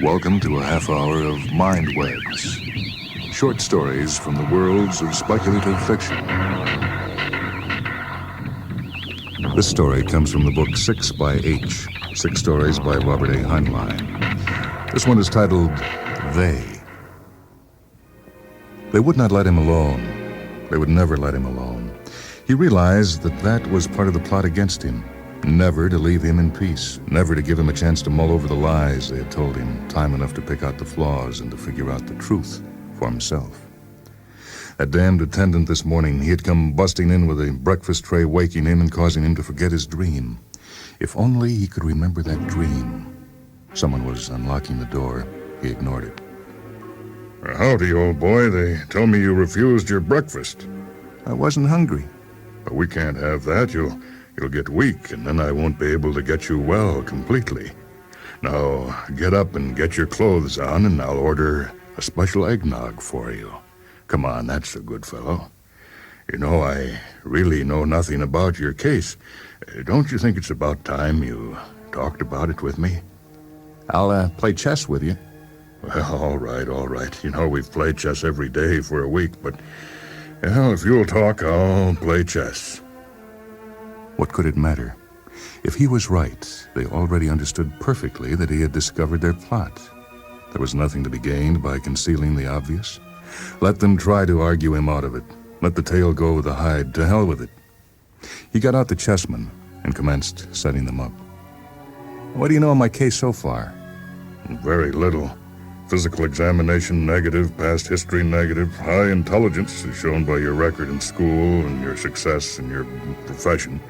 Welcome to a half hour of MINDWEBS. Short stories from the worlds of speculative fiction. This story comes from the book 6 by H. 6 stories by Robert A. Heinlein. This one is titled, They. They would not let him alone. They would never let him alone. He realized that that was part of the plot against him. Never to leave him in peace. Never to give him a chance to mull over the lies they had told him, time enough to pick out the flaws and to figure out the truth for himself. That damned attendant this morning, he had come busting in with a breakfast tray, waking him and causing him to forget his dream. If only he could remember that dream. Someone was unlocking the door. He ignored it. Howdy, old boy. They tell me you refused your breakfast. I wasn't hungry. But we can't have that. You'll get weak, and then I won't be able to get you well completely. Now, get up and get your clothes on, and I'll order a special eggnog for you. Come on, that's a good fellow. You know, I really know nothing about your case. Don't you think it's about time you talked about it with me? I'll play chess with you. Well, all right. You know, we've played chess every day for a week, but, well, if you'll talk, I'll play chess. What could it matter? If he was right, they already understood perfectly that he had discovered their plot. There was nothing to be gained by concealing the obvious. Let them try to argue him out of it. Let the tail go with the hide. To hell with it. He got out the chessmen and commenced setting them up. What do you know of my case so far? Very little. Physical examination negative, past history negative, high intelligence is shown by your record in school and your success in your profession.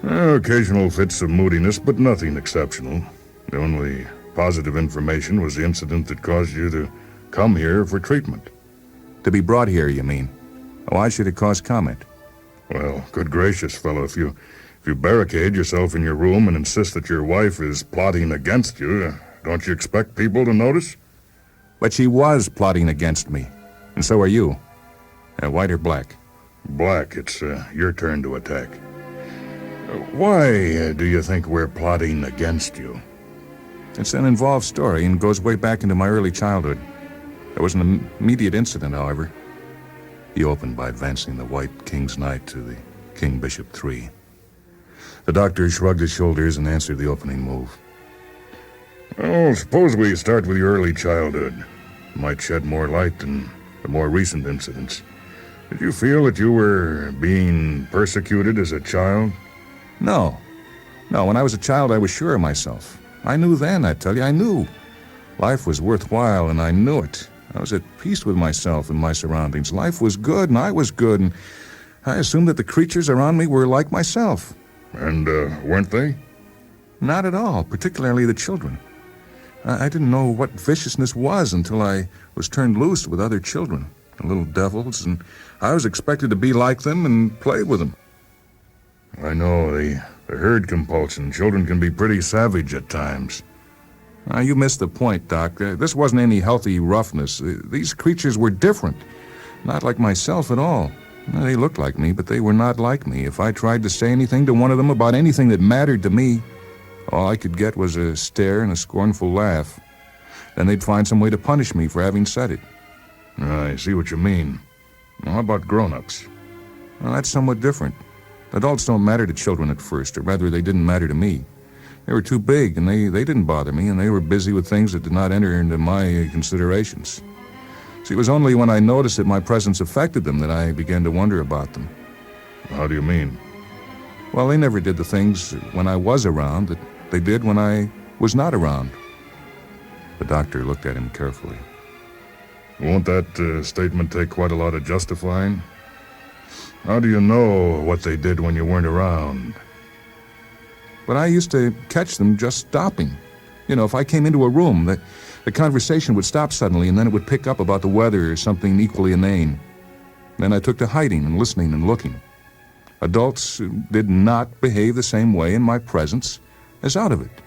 Occasional fits of moodiness, but nothing exceptional. The only positive information was the incident that caused you to come here for treatment. To be brought here, you mean? Why should it cause comment? Well, good gracious, fellow, if you barricade yourself in your room and insist that your wife is plotting against you, don't you expect people to notice? But she was plotting against me, and so are you. White or black? Black. It's your turn to attack. Why do you think we're plotting against you? It's an involved story and goes way back into my early childhood. There was an immediate incident, however. He opened by advancing the white king's knight to the king bishop 3. The doctor shrugged his shoulders and answered the opening move. Well, suppose we start with your early childhood. It might shed more light than the more recent incidents. Did you feel that you were being persecuted as a child? No, when I was a child, I was sure of myself. I knew then, I tell you, I knew. Life was worthwhile, and I knew it. I was at peace with myself and my surroundings. Life was good, and I was good, and I assumed that the creatures around me were like myself. And, weren't they? Not at all, particularly the children. I didn't know what viciousness was until I was turned loose with other children, the little devils, and I was expected to be like them and play with them. I know, the herd compulsion. Children can be pretty savage at times. You missed the point, Doc. This wasn't any healthy roughness. These creatures were different. Not like myself at all. They looked like me, but they were not like me. If I tried to say anything to one of them about anything that mattered to me, all I could get was a stare and a scornful laugh. Then they'd find some way to punish me for having said it. I see what you mean. Well, how about grown-ups? Well, that's somewhat different. Adults don't matter to children at first, or rather, they didn't matter to me. They were too big, and they didn't bother me, and they were busy with things that did not enter into my considerations. See, it was only when I noticed that my presence affected them that I began to wonder about them. How do you mean? Well, they never did the things when I was around that they did when I was not around. The doctor looked at him carefully. Won't that statement take quite a lot of justifying? How do you know what they did when you weren't around? But I used to catch them just stopping. You know, if I came into a room, the conversation would stop suddenly, and then it would pick up about the weather or something equally inane. Then I took to hiding and listening and looking. Adults did not behave the same way in my presence as out of it.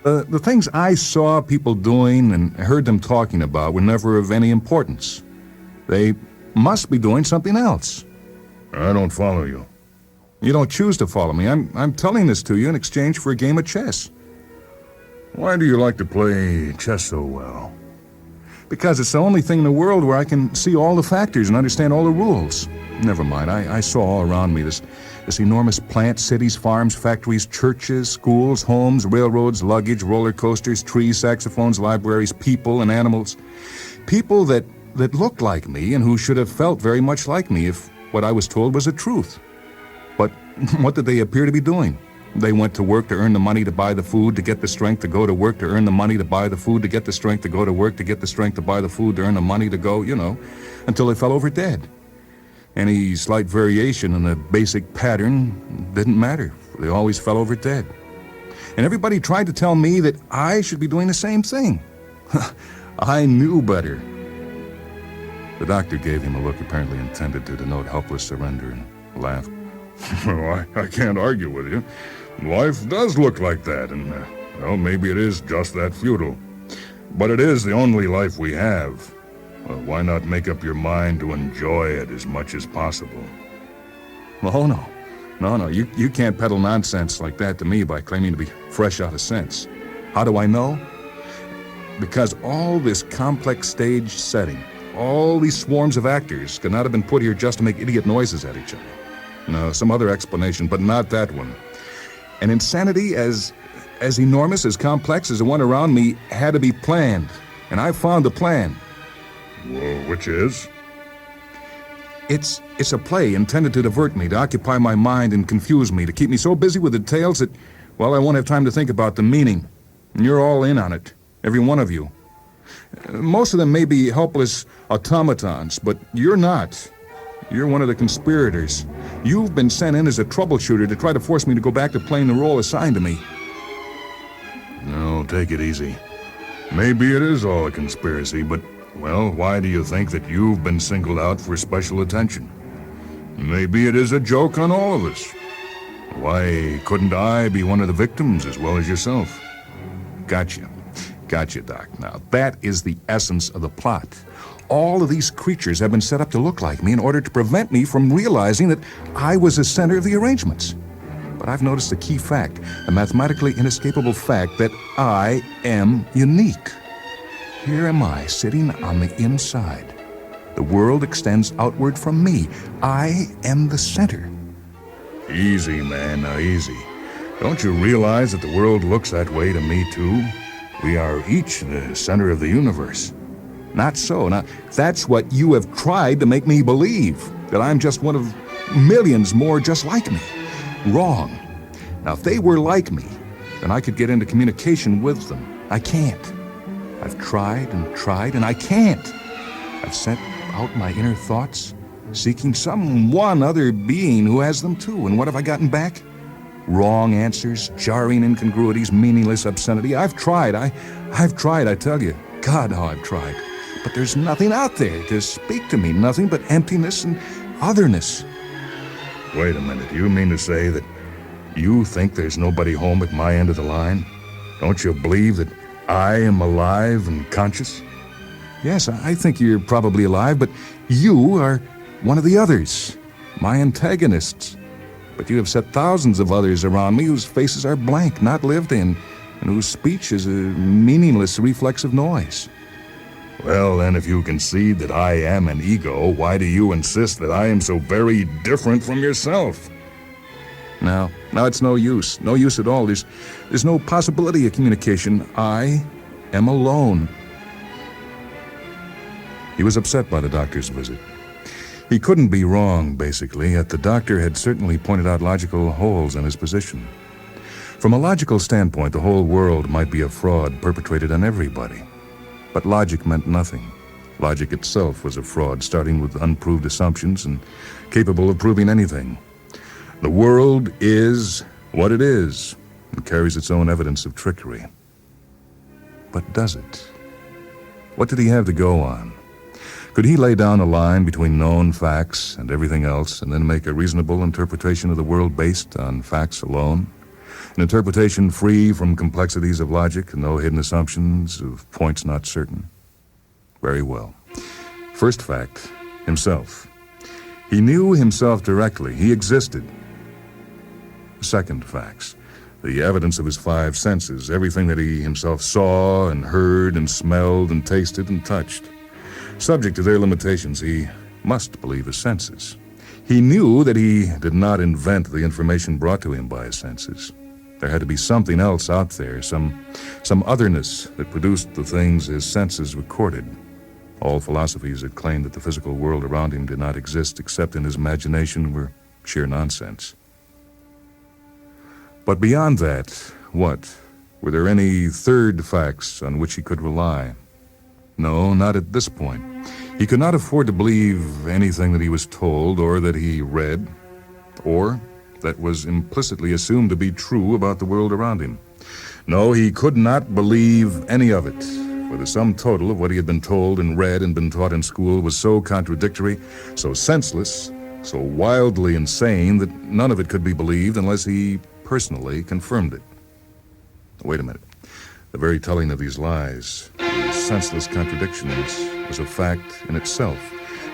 The things I saw people doing and heard them talking about were never of any importance. They must be doing something else. I don't follow you. You don't choose to follow me. I'm telling this to you in exchange for a game of chess. Why do you like to play chess so well? Because it's the only thing in the world where I can see all the factors and understand all the rules. Never mind, I saw all around me this enormous plant, cities, farms, factories, churches, schools, homes, railroads, luggage, roller coasters, trees, saxophones, libraries, people and animals. People that looked like me and who should have felt very much like me if what I was told was the truth. But what did they appear to be doing? They went to work to earn the money to buy the food, to get the strength to go to work, to earn the money to buy the food, to get the strength to go to work, to get the strength to buy the food, to earn the money to go, until they fell over dead. Any slight variation in the basic pattern didn't matter. They always fell over dead. And everybody tried to tell me that I should be doing the same thing. I knew better. The doctor gave him a look apparently intended to denote helpless surrender and laughed. Well, I can't argue with you. Life does look like that, and, maybe it is just that futile. But it is the only life we have. Well, why not make up your mind to enjoy it as much as possible? Oh, no. You can't peddle nonsense like that to me by claiming to be fresh out of sense. How do I know? Because all this complex stage setting, all these swarms of actors could not have been put here just to make idiot noises at each other. No, some other explanation, but not that one. An insanity as enormous, as complex as the one around me had to be planned. And I found the plan. Well, which is? It's a play intended to divert me, to occupy my mind and confuse me, to keep me so busy with the details that, I won't have time to think about the meaning. And you're all in on it, every one of you. Most of them may be helpless automatons, but you're not. You're one of the conspirators. You've been sent in as a troubleshooter to try to force me to go back to playing the role assigned to me. No, take it easy. Maybe it is all a conspiracy, but, why do you think that you've been singled out for special attention? Maybe it is a joke on all of us. Why couldn't I be one of the victims as well as yourself? Gotcha, Doc. Now, that is the essence of the plot. All of these creatures have been set up to look like me in order to prevent me from realizing that I was the center of the arrangements. But I've noticed a key fact, a mathematically inescapable fact, that I am unique. Here am I, sitting on the inside. The world extends outward from me. I am the center. Easy, man, now easy. Don't you realize that the world looks that way to me, too? We are each the center of the universe. Not so. Now, that's what you have tried to make me believe, that I'm just one of millions more just like me. Wrong. Now, if they were like me, then I could get into communication with them. I can't. I've tried, and I can't. I've sent out my inner thoughts, seeking some one other being who has them too. And what have I gotten back? Wrong answers, jarring incongruities, meaningless obscenity. I've tried, I tell you. God, how I've tried. But there's nothing out there to speak to me, nothing but emptiness and otherness. Wait a minute, you mean to say that you think there's nobody home at my end of the line? Don't you believe that I am alive and conscious? Yes, I think you're probably alive, but you are one of the others, my antagonists. But you have set thousands of others around me whose faces are blank, not lived in, and whose speech is a meaningless reflexive noise. Well, then, if you concede that I am an ego, why do you insist that I am so very different from yourself? Now it's no use at all. There's no possibility of communication. I am alone. He was upset by the doctor's visit. He couldn't be wrong, basically, yet the doctor had certainly pointed out logical holes in his position. From a logical standpoint, the whole world might be a fraud perpetrated on everybody. But logic meant nothing. Logic itself was a fraud, starting with unproved assumptions and capable of proving anything. The world is what it is and carries its own evidence of trickery. But does it? What did he have to go on? Could he lay down a line between known facts and everything else and then make a reasonable interpretation of the world based on facts alone? An interpretation free from complexities of logic and no hidden assumptions of points not certain? Very well. First fact, himself. He knew himself directly. He existed. Second facts. the evidence of his five senses, everything that he himself saw and heard and smelled and tasted and touched. Subject to their limitations, he must believe his senses. He knew that he did not invent the information brought to him by his senses. There had to be something else out there, some otherness that produced the things his senses recorded. All philosophies that claimed that the physical world around him did not exist except in his imagination were sheer nonsense. But beyond that, what? Were there any third facts on which he could rely? No, not at this point. He could not afford to believe anything that he was told or that he read, or that was implicitly assumed to be true about the world around him. No, he could not believe any of it, for the sum total of what he had been told and read and been taught in school was so contradictory, so senseless, so wildly insane that none of it could be believed unless he personally confirmed it. Wait a minute. The very telling of these lies, these senseless contradictions, was a fact in itself,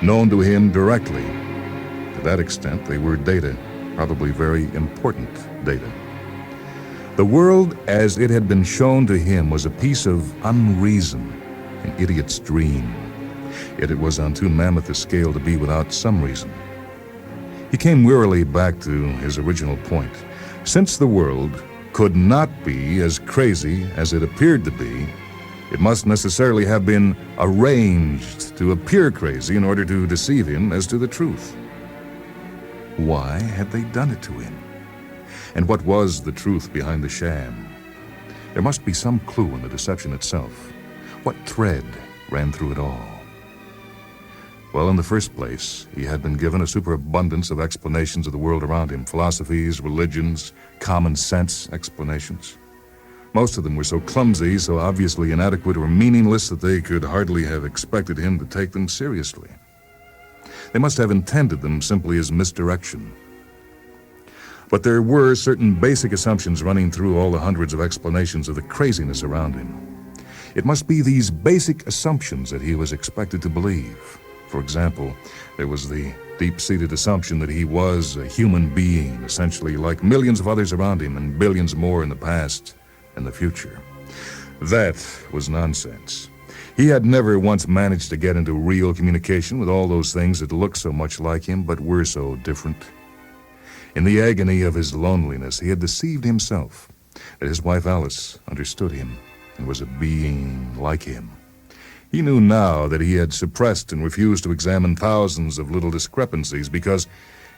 known to him directly. To that extent, they were data, probably very important data. The world as it had been shown to him was a piece of unreason, an idiot's dream. Yet it was on too mammoth a scale to be without some reason. He came wearily back to his original point. Since the world could not be as crazy as it appeared to be, it must necessarily have been arranged to appear crazy in order to deceive him as to the truth. Why had they done it to him? And what was the truth behind the sham? There must be some clue in the deception itself. What thread ran through it all? Well, in the first place, he had been given a superabundance of explanations of the world around him, philosophies, religions, common sense explanations. Most of them were so clumsy, so obviously inadequate or meaningless that they could hardly have expected him to take them seriously. They must have intended them simply as misdirection. But there were certain basic assumptions running through all the hundreds of explanations of the craziness around him. It must be these basic assumptions that he was expected to believe. For example, there was the deep-seated assumption that he was a human being, essentially like millions of others around him and billions more in the past and the future. That was nonsense. He had never once managed to get into real communication with all those things that looked so much like him but were so different. In the agony of his loneliness, he had deceived himself that his wife Alice understood him and was a being like him. He knew now that he had suppressed and refused to examine thousands of little discrepancies because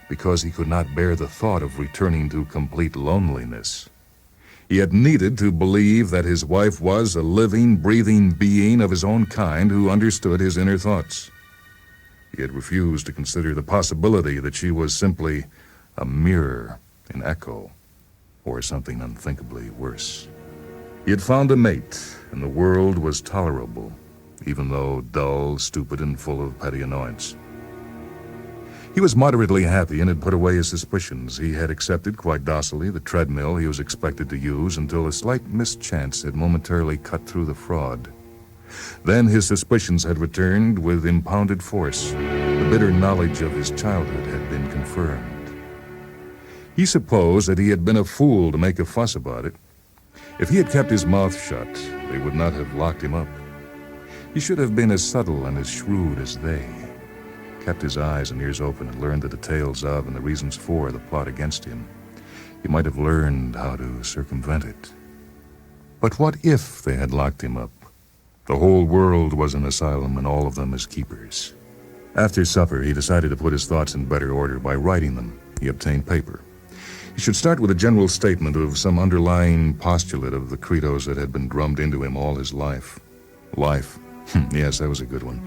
he could not bear the thought of returning to complete loneliness. He had needed to believe that his wife was a living, breathing being of his own kind who understood his inner thoughts. He had refused to consider the possibility that she was simply a mirror, an echo, or something unthinkably worse. He had found a mate, and the world was tolerable, even though dull, stupid, and full of petty annoyance. He was moderately happy and had put away his suspicions. He had accepted quite docilely the treadmill he was expected to use until a slight mischance had momentarily cut through the fraud. Then his suspicions had returned with impounded force. The bitter knowledge of his childhood had been confirmed. He supposed that he had been a fool to make a fuss about it. If he had kept his mouth shut, they would not have locked him up. He should have been as subtle and as shrewd as they, kept his eyes and ears open and learned the details of and the reasons for the plot against him. He might have learned how to circumvent it. But what if they had locked him up? The whole world was an asylum and all of them as keepers. After supper, he decided to put his thoughts in better order by writing them. He obtained paper. He should start with a general statement of some underlying postulate of the credos that had been drummed into him all his life. Life. Yes, that was a good one.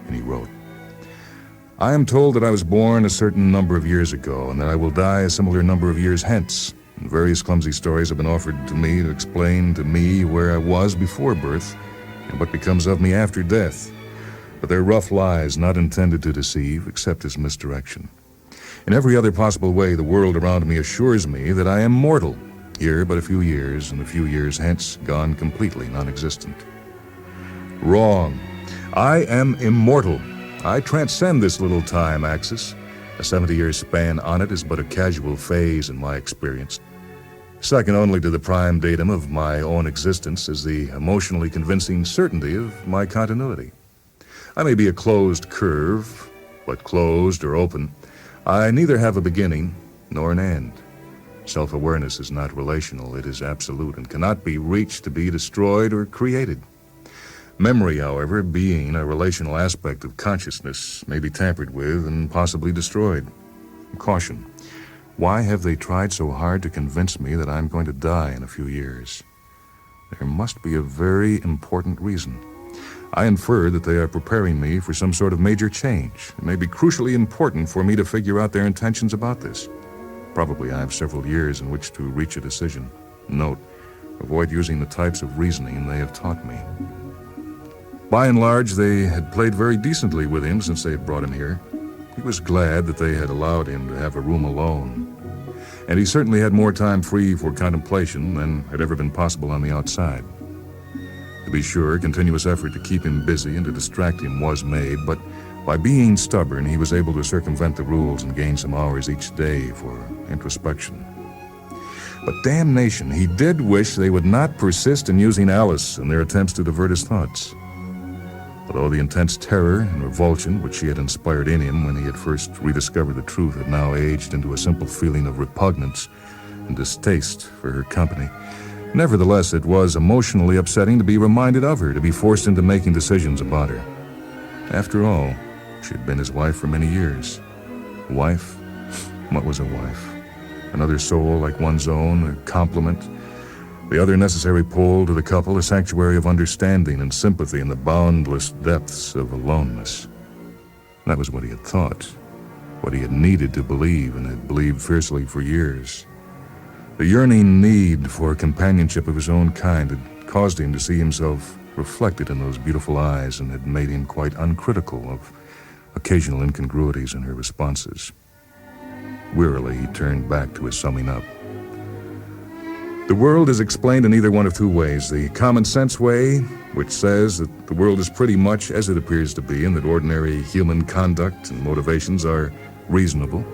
And he wrote, I am told that I was born a certain number of years ago and that I will die a similar number of years hence. And various clumsy stories have been offered to me to explain to me where I was before birth and what becomes of me after death. But they're rough lies not intended to deceive except as misdirection. In every other possible way, the world around me assures me that I am mortal, here but a few years, and a few years hence gone completely non-existent. Wrong. I am immortal. I transcend this little time axis. A 70-year span on it is but a casual phase in my experience. Second only to the prime datum of my own existence is the emotionally convincing certainty of my continuity. I may be a closed curve, but closed or open, I neither have a beginning nor an end. Self-awareness is not relational, it is absolute and cannot be reached to be destroyed or created. Memory, however, being a relational aspect of consciousness, may be tampered with and possibly destroyed. Caution. Why have they tried so hard to convince me that I'm going to die in a few years? There must be a very important reason. I infer that they are preparing me for some sort of major change. It may be crucially important for me to figure out their intentions about this. Probably I have several years in which to reach a decision. Note, avoid using the types of reasoning they have taught me. By and large, they had played very decently with him since they had brought him here. He was glad that they had allowed him to have a room alone. And he certainly had more time free for contemplation than had ever been possible on the outside. To be sure, continuous effort to keep him busy and to distract him was made, but by being stubborn, he was able to circumvent the rules and gain some hours each day for introspection. But damnation, he did wish they would not persist in using Alice in their attempts to divert his thoughts. Although the intense terror and revulsion which she had inspired in him when he had first rediscovered the truth had now aged into a simple feeling of repugnance and distaste for her company, nevertheless it was emotionally upsetting to be reminded of her, to be forced into making decisions about her. After all, she had been his wife for many years. A wife? What was a wife? Another soul like one's own, a complement, the other necessary pole to the couple, a sanctuary of understanding and sympathy in the boundless depths of aloneness. That was what he had thought, what he had needed to believe and had believed fiercely for years. The yearning need for companionship of his own kind had caused him to see himself reflected in those beautiful eyes and had made him quite uncritical of occasional incongruities in her responses. Wearily, he turned back to his summing up. The world is explained in either one of two ways. The common sense way, which says that the world is pretty much as it appears to be and that ordinary human conduct and motivations are reasonable.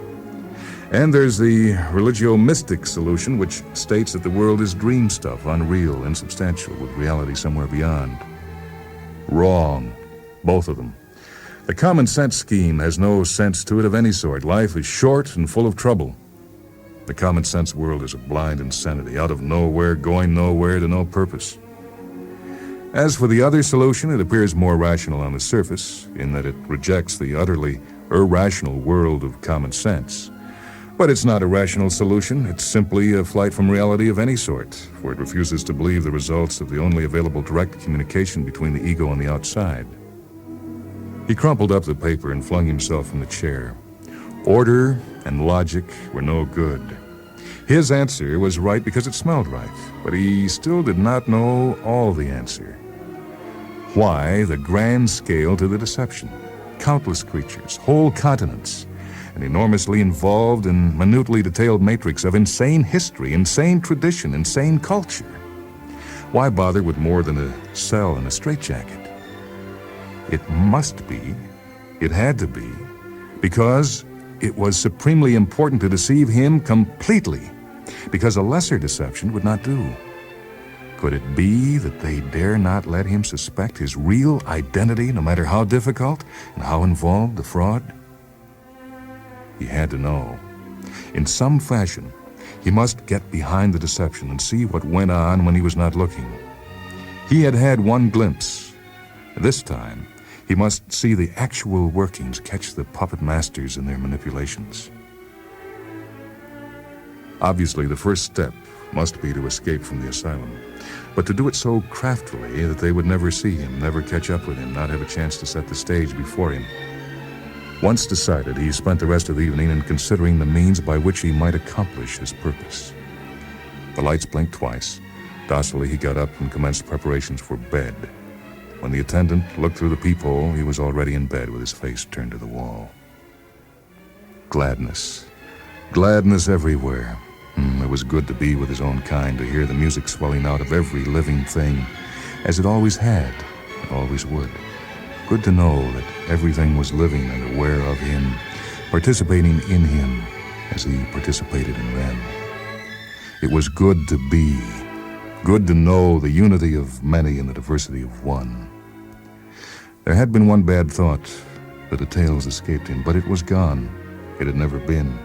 And there's the religio-mystic solution, which states that the world is dream stuff, unreal, insubstantial, with reality somewhere beyond. Wrong. Both of them. The common sense scheme has no sense to it of any sort. Life is short and full of trouble. The common sense world is a blind insanity, out of nowhere, going nowhere to no purpose. As for the other solution, it appears more rational on the surface, in that it rejects the utterly irrational world of common sense. But it's not a rational solution. It's simply a flight from reality of any sort, for it refuses to believe the results of the only available direct communication between the ego and the outside. He crumpled up the paper and flung himself from the chair. Order and logic were no good. His answer was right because it smelled right, but he still did not know all the answer. Why the grand scale to the deception? Countless creatures, whole continents, an enormously involved and minutely detailed matrix of insane history, insane tradition, insane culture. Why bother with more than a cell and a straitjacket? It must be, it had to be, because it was supremely important to deceive him completely, because a lesser deception would not do. Could it be that they dare not let him suspect his real identity, no matter how difficult and how involved the fraud? He had to know. In some fashion, he must get behind the deception and see what went on when he was not looking. He had had one glimpse. This time, he must see the actual workings, catch the puppet masters in their manipulations. Obviously, the first step must be to escape from the asylum, but to do it so craftily that they would never see him, never catch up with him, not have a chance to set the stage before him. Once decided, he spent the rest of the evening in considering the means by which he might accomplish his purpose. The lights blinked twice. Docilely, he got up and commenced preparations for bed. When the attendant looked through the peephole, he was already in bed with his face turned to the wall. Gladness. Gladness everywhere. It was good to be with his own kind, to hear the music swelling out of every living thing, as it always had and always would. Good to know that everything was living and aware of him, participating in him as he participated in them. It was good to be, good to know the unity of many and the diversity of one. There had been one bad thought. The details escaped him, but it was gone. It had never been.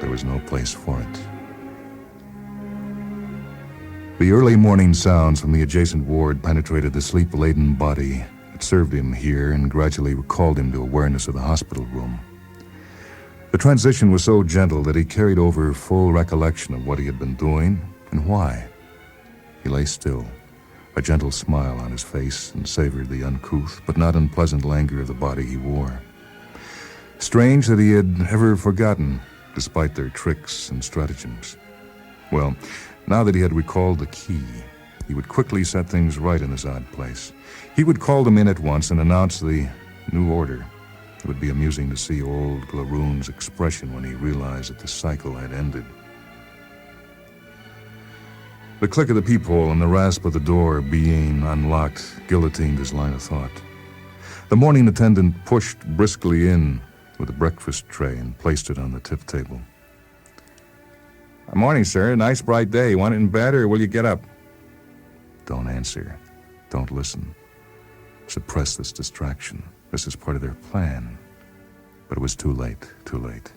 There was no place for it. The early morning sounds from the adjacent ward penetrated the sleep-laden body. It served him here and gradually recalled him to awareness of the hospital room. The transition was so gentle that he carried over full recollection of what he had been doing and why. He lay still, a gentle smile on his face, and savored the uncouth but not unpleasant languor of the body he wore. Strange that he had ever forgotten, despite their tricks and stratagems. Well, now that he had recalled the key, he would quickly set things right in this odd place. He would call them in at once and announce the new order. It would be amusing to see old Glaroon's expression when he realized that the cycle had ended. The click of the peephole and the rasp of the door being unlocked guillotined his line of thought. The morning attendant pushed briskly in with a breakfast tray and placed it on the tip table. "Morning, sir. Nice bright day. Want it in bed, or will you get up?" Don't answer. Don't listen. Suppress this distraction. This is part of their plan. But it was too late, too late.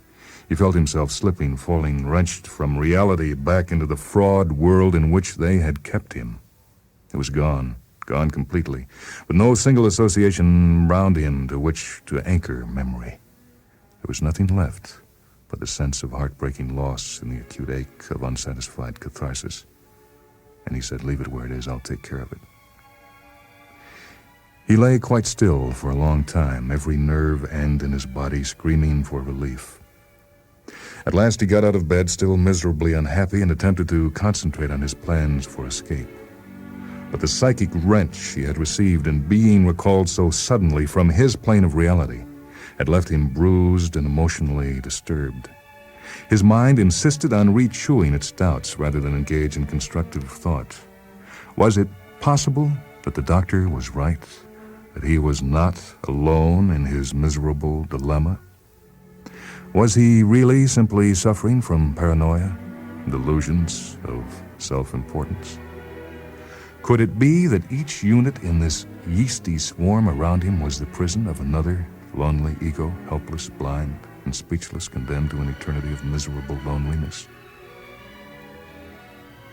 He felt himself slipping, falling, wrenched from reality back into the fraud world in which they had kept him. It was gone completely, with no single association round him to which to anchor memory. There was nothing left but the sense of heartbreaking loss and the acute ache of unsatisfied catharsis. And he said, "Leave it where it is. I'll take care of it." He lay quite still for a long time, every nerve end in his body screaming for relief. At last he got out of bed, still miserably unhappy, and attempted to concentrate on his plans for escape. But the psychic wrench he had received in being recalled so suddenly from his plane of reality had left him bruised and emotionally disturbed. His mind insisted on rechewing its doubts rather than engage in constructive thought. Was it possible that the doctor was right, that he was not alone in his miserable dilemma? Was he really simply suffering from paranoia, delusions of self-importance? Could it be that each unit in this yeasty swarm around him was the prison of another lonely ego, helpless, blind, and speechless, condemned to an eternity of miserable loneliness?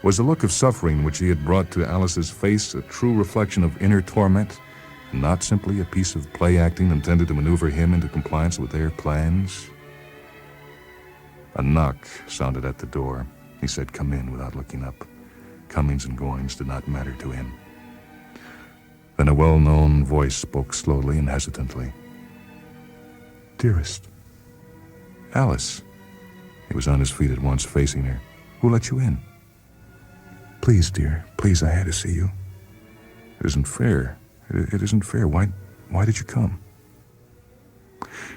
Was the look of suffering which he had brought to Alice's face a true reflection of inner torment, not simply a piece of play acting intended to maneuver him into compliance with their plans? A knock sounded at the door. He said, "Come in," without looking up. Comings and goings did not matter to him. Then a well-known voice spoke slowly and hesitantly. "Dearest." "Alice." He was on his feet at once, facing her. "Who let you in?" "Please, dear, please, I had to see you." "It isn't fair. It isn't fair. Why did you come?"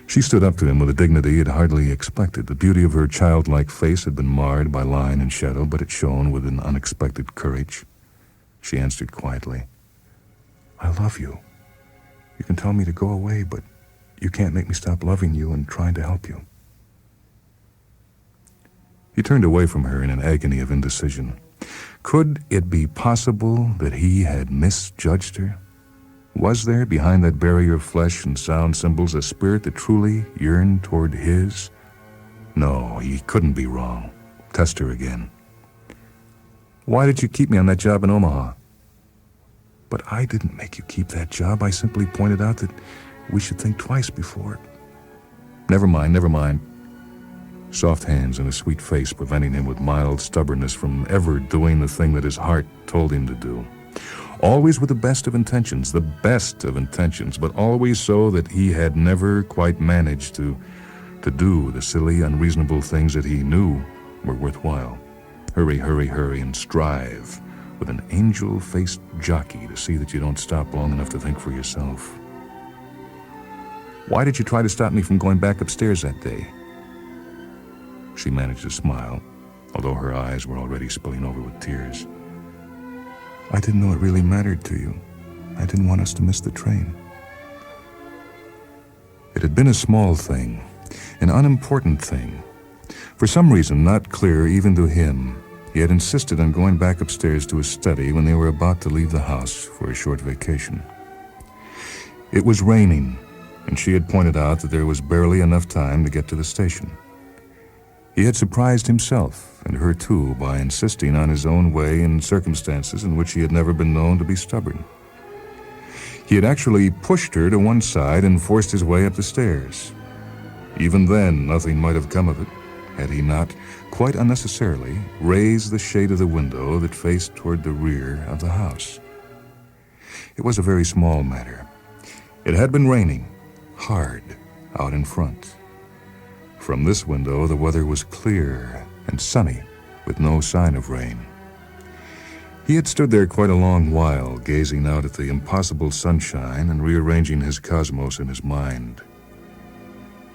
She stood up to him with a dignity he had hardly expected. The beauty of her childlike face had been marred by line and shadow, but it shone with an unexpected courage. She answered quietly, "I love you. You can tell me to go away, but you can't make me stop loving you and trying to help you." He turned away from her in an agony of indecision. Could it be possible that he had misjudged her? Was there, behind that barrier of flesh and sound symbols, a spirit that truly yearned toward his? No, he couldn't be wrong. Test her again. "Why did you keep me on that job in Omaha?" "But I didn't make you keep that job. I simply pointed out that we should think twice before." Never mind. Soft hands and a sweet face preventing him with mild stubbornness from ever doing the thing that his heart told him to do. Always with the best of intentions, but always so that he had never quite managed to do the silly, unreasonable things that he knew were worthwhile. Hurry, and strive with an angel-faced jockey to see that you don't stop long enough to think for yourself. "Why did you try to stop me from going back upstairs that day?" She managed to smile, although her eyes were already spilling over with tears. "I didn't know it really mattered to you. I didn't want us to miss the train." It had been a small thing, an unimportant thing. For some reason not clear even to him, He had insisted on going back upstairs to his study when they were about to leave the house for a short vacation. It was raining, and she had pointed out that there was barely enough time to get to the station. He had surprised himself, and her too, by insisting on his own way in circumstances in which he had never been known to be stubborn. He had actually pushed her to one side and forced his way up the stairs. Even then, nothing might have come of it, had he not, quite unnecessarily, raised the shade of the window that faced toward the rear of the house. It was a very small matter. It had been raining, hard, out in front. From this window, the weather was clear and sunny, with no sign of rain. He had stood there quite a long while, gazing out at the impossible sunshine and rearranging his cosmos in his mind.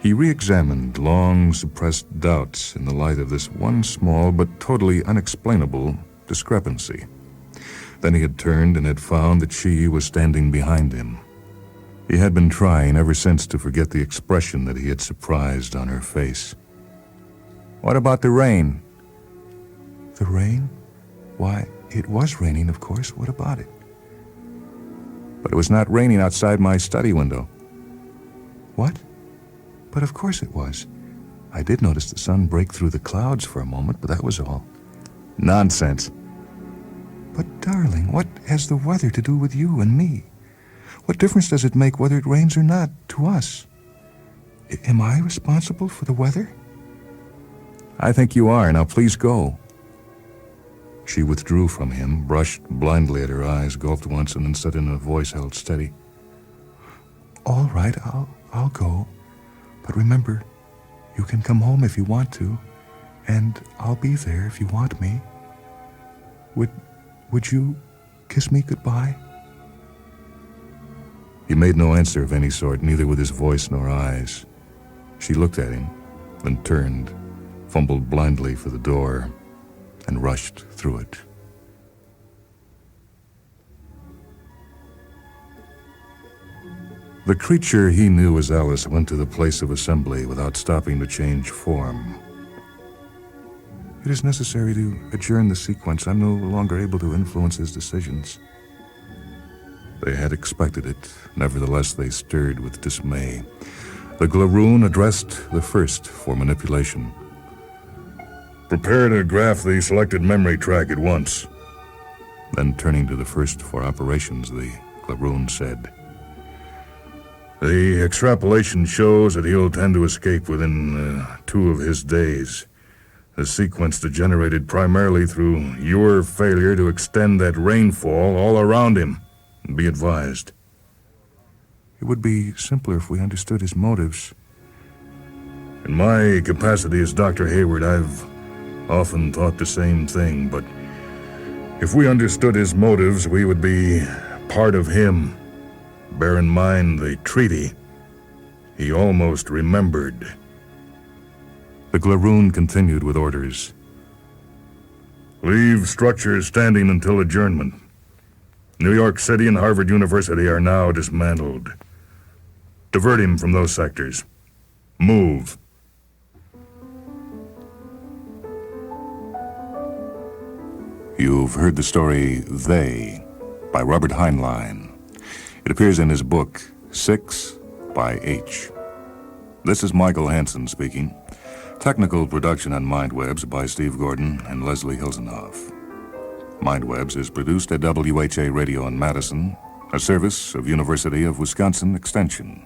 He re-examined long suppressed doubts in the light of this one small but totally unexplainable discrepancy. Then he had turned and had found that she was standing behind him. He had been trying ever since to forget the expression that he had surprised on her face. "What about the rain?" "The rain? Why, it was raining, of course. What about it?" "But it was not raining outside my study window." "What? But of course it was. I did notice the sun break through the clouds for a moment, but that was all." "Nonsense." "But, darling, what has the weather to do with you and me? What difference does it make whether it rains or not to us? Am I responsible for the weather?" "I think you are. Now please go." She withdrew from him, brushed blindly at her eyes, gulped once, and then said in a voice held steady, "All right, I'll go. But remember, you can come home if you want to, and I'll be there if you want me. Would you kiss me goodbye?" He made no answer of any sort, neither with his voice nor eyes. She looked at him, then turned, fumbled blindly for the door, and rushed through it. The creature he knew as Alice went to the place of assembly without stopping to change form. "It is necessary to adjourn the sequence. I'm no longer able to influence his decisions." They had expected it. Nevertheless, they stirred with dismay. The Glaroon addressed the first for manipulation. "Prepare to graph the selected memory track at once." Then, turning to the first for operations, the Glaroon said, "The extrapolation shows that he'll tend to escape within 2 of his days. The sequence degenerated primarily through your failure to extend that rainfall all around him. Be advised." "It would be simpler if we understood his motives." In my capacity as Dr. Hayward, I've often thought the same thing, but if we understood his motives, we would be part of him. Bear in mind the treaty. He almost remembered. The Glaroon continued with orders. "Leave structures standing until adjournment. New York City and Harvard University are now dismantled. Divert him from those sectors. Move." You've heard the story They by Robert Heinlein. It appears in his book 6 by H. This is Michael Hanson speaking. Technical production on MindWebs by Steve Gordon and Leslie Hilsenhoff. MindWebs is produced at WHA Radio in Madison, a service of University of Wisconsin Extension.